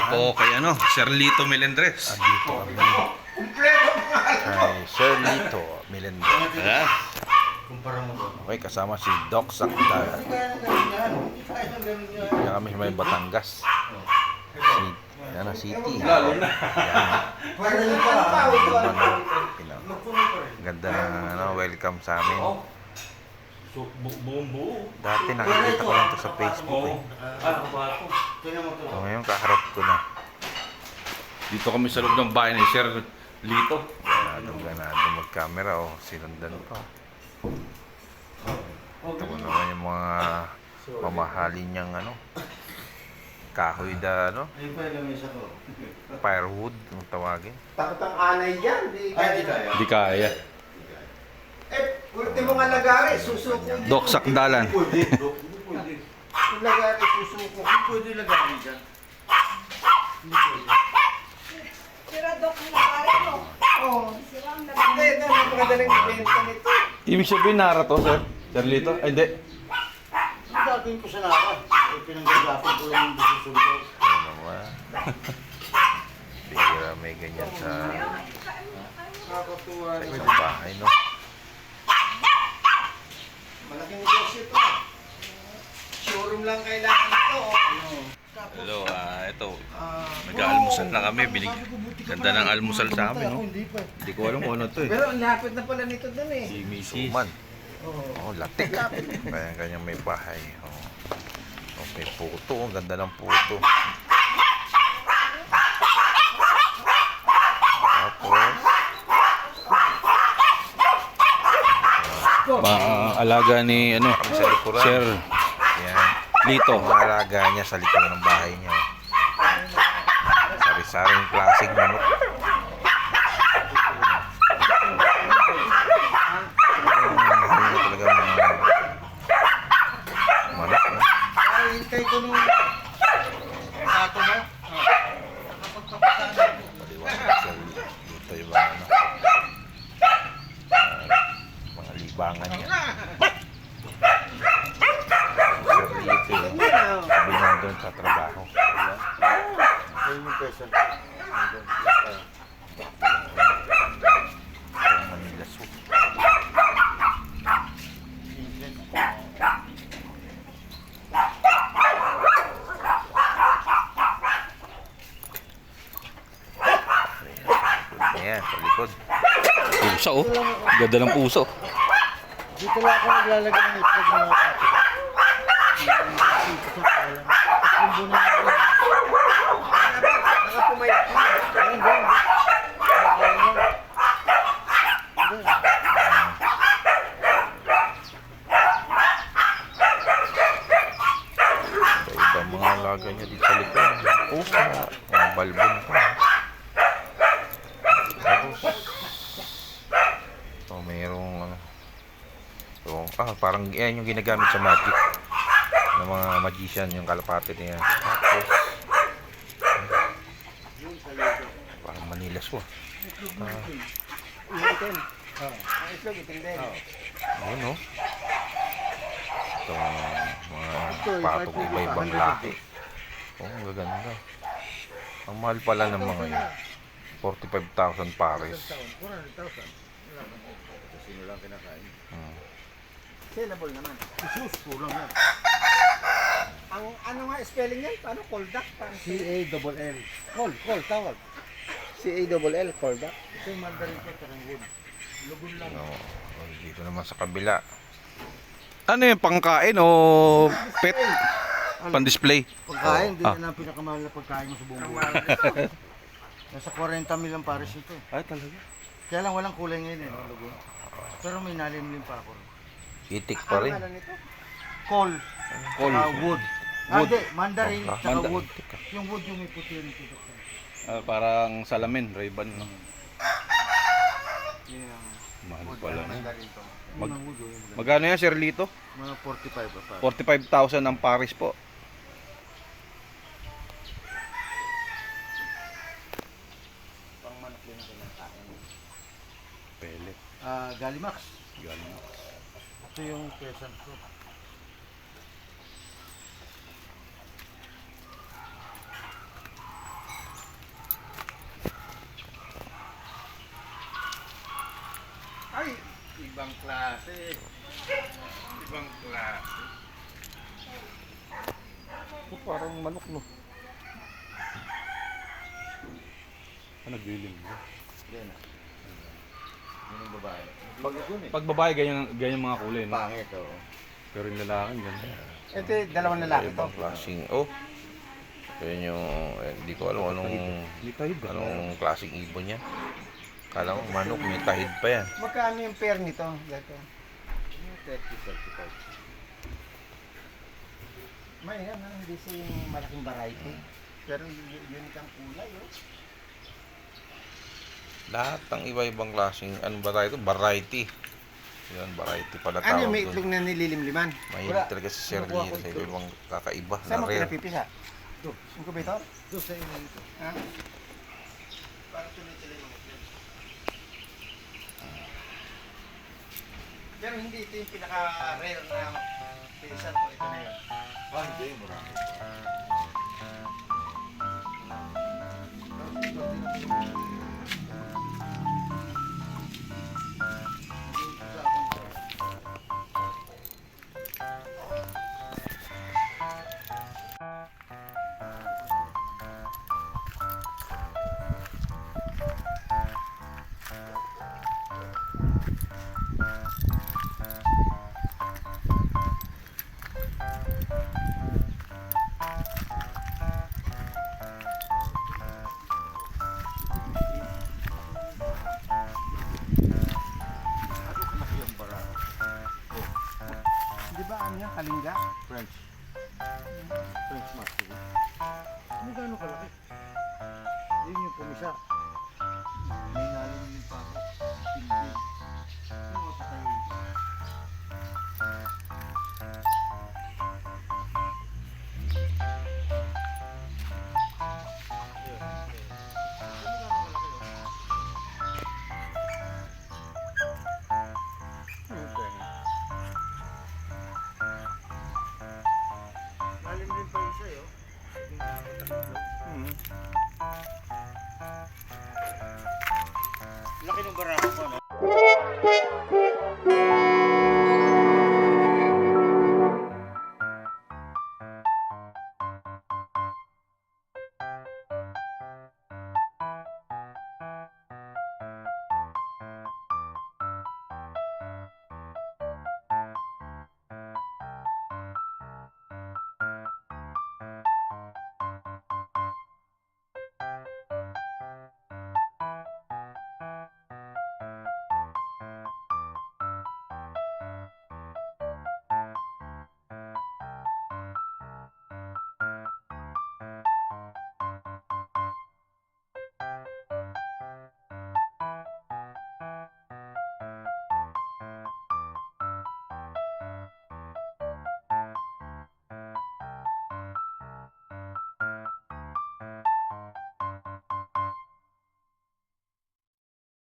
po kay Sir Lito Melendres. Andito kami kay Sir Lito Melendres. Ayan. Okay, kasama si Doc Sakdalan. Yan kami sa may Batangas. Yan ang city. Lalo na. Ganda na welcome sa amin. Buong buo. Dati nakikita ko lang to sa Facebook eh. So, ngayon kaharap ko na. Dito kami sa loob ng bahay ni Sir Lito. Ganado mag-camera o sinundan pa. Ito mo naman yung mga mamahalin niyang kahoy na firewood ang tawagin. Takot ang anay dyan. Di kaya. Ultimo nga lagari, susuko. Doc Sakdalan. Pwede. Kung lagari, susuko. Pwede lagari dyan. Sira Dok ang lagari mo. Oo. Sira ang Hindi, lagari. ito. Napakadaling ibenta nito. Ibig sabihin nara to, Sir Lito? Ay, hindi. Ang gagawin ko sa naka. Pinanggagapin ko lang yung susunod. Ano naman. Bira may ganyan sa Nakakatuwa rin. isang bahay, no? Malaking negosyo ito. Showroom lang kailangan ito. Hello, ito. Nag-aalmusal na kami. Ganda ng almusal sa amin, no? Hindi ko alam kung ano to eh. Pero ang lapit na pala nito dun eh. Si Mrs. Suman. Oh, latik. Kaya kanyang may bahay. Oh, may puto. Ang ganda ng puto. Tapos, Alaga ni kami sa likuran. Sir Yan. Lito. Ang alaga niya sa likuran ng bahay niya. Sari-saring klaseng manok. Ano talaga mga manok, no? Ay, hintay ko nung ato mo. Maliwanag sa dito yung mga libangan niya. Sir Lito, sabi na doon sa trabaho. Ayun yung pesa. Parang Manila Soup. Ayan, sa likod. Pusa, oh. Ganda ng puso. Dito lang ako naglalagay ng itlog ng mga kapit. Nakapumayat. Ayun, doon. Sa ibang mga alaga niya dito sa likod. Pusa, mga balbon pa. Tapos, mayroong parang yan yung ginagamit sa magic ng mga magician, yung kalapate niya. Tapos, parang Manila Soup. Itin. Ang itlog, itin din. Ayun, no? Ito, mga patong iba-ibang laki. Oh, ang gaganda. Ang mahal pala ng mga yun. 45,000 pares. 400,000. Sino lang kinakain? Sellable naman. Jesus, kulang yan. Ang ano nga spelling yan? Paano? Koldak? C-A-double-L. Col, tawag. C-A-double-L, koldak. Ito yung mandarin ko, tarang wood. Lugon lang. No, dito naman sa kabila. Ano yung pangkain o pet? Pan-display? Pagkain, din na ang pinakamahal na pagkain mo sa buong buhay. Nasa 40 mil ang pares ito. Ay, talaga? Kaya lang walang kulay ngayon eh, no, lugon. Pero may nalimlim pa ako. Itik pa rin. Col. Col. Wood. Wood. Hindi, mandarin, tsaka Manda- wood. Yung wood yung may puti rin ito. Parang salamin, Ray-Ban. No? Yeah. Mahal pala. No? Mandarin to. Mag- Unang wood, yung Magkano yan, Sir Lito? mga 45 pa. 45,000 ang pares po. Pang manok din ang kinakain. Pellet. Galimax. Galing. Ito yung pesan ko. klase. Ibang klase. Parang manok, no? Naglilim mo. Yan ah. Yun ang babae. Pag babae, ganyan mga kulay, no? Pangit, oo. Pero yung lalaki, ganyan. Ito, dalawang lalaki to. Ibang klaseng, oh. Yan yung, hindi ko alam anong klaseng ibon niya. Kala ko manok, may tahid pa yan. Magkano yung pair nito? Ito. 30-35. May yan, hindi siya yung malaking variety. Pero yun ang kulay, oh. Lahat ng iba-ibang klaseng, ano ba tayo ito? Variety. Yan, variety pala tawag Ano yung may doon. itlog na nililimliman? Mahilig talaga si Sir Lee sa iba-ibang kakaiba Saan na mo rare. pinapipisa? Ito. Incubator? Ito sa inyo ito. Ha? Para tuloy-tuloy mo. Pero hindi ito yung pinaka-rare na pilisan ko. Ito na yun. Hindi, marami. Di ba ano yan? Kalinga? French. French Mastiff. Ano gano'ng kalaki? Yun yung pumisa. May nalim yung pako. Pilipin. Yung mapatay yun. Lalim din pa isa yun. Laki ng barako mo, no?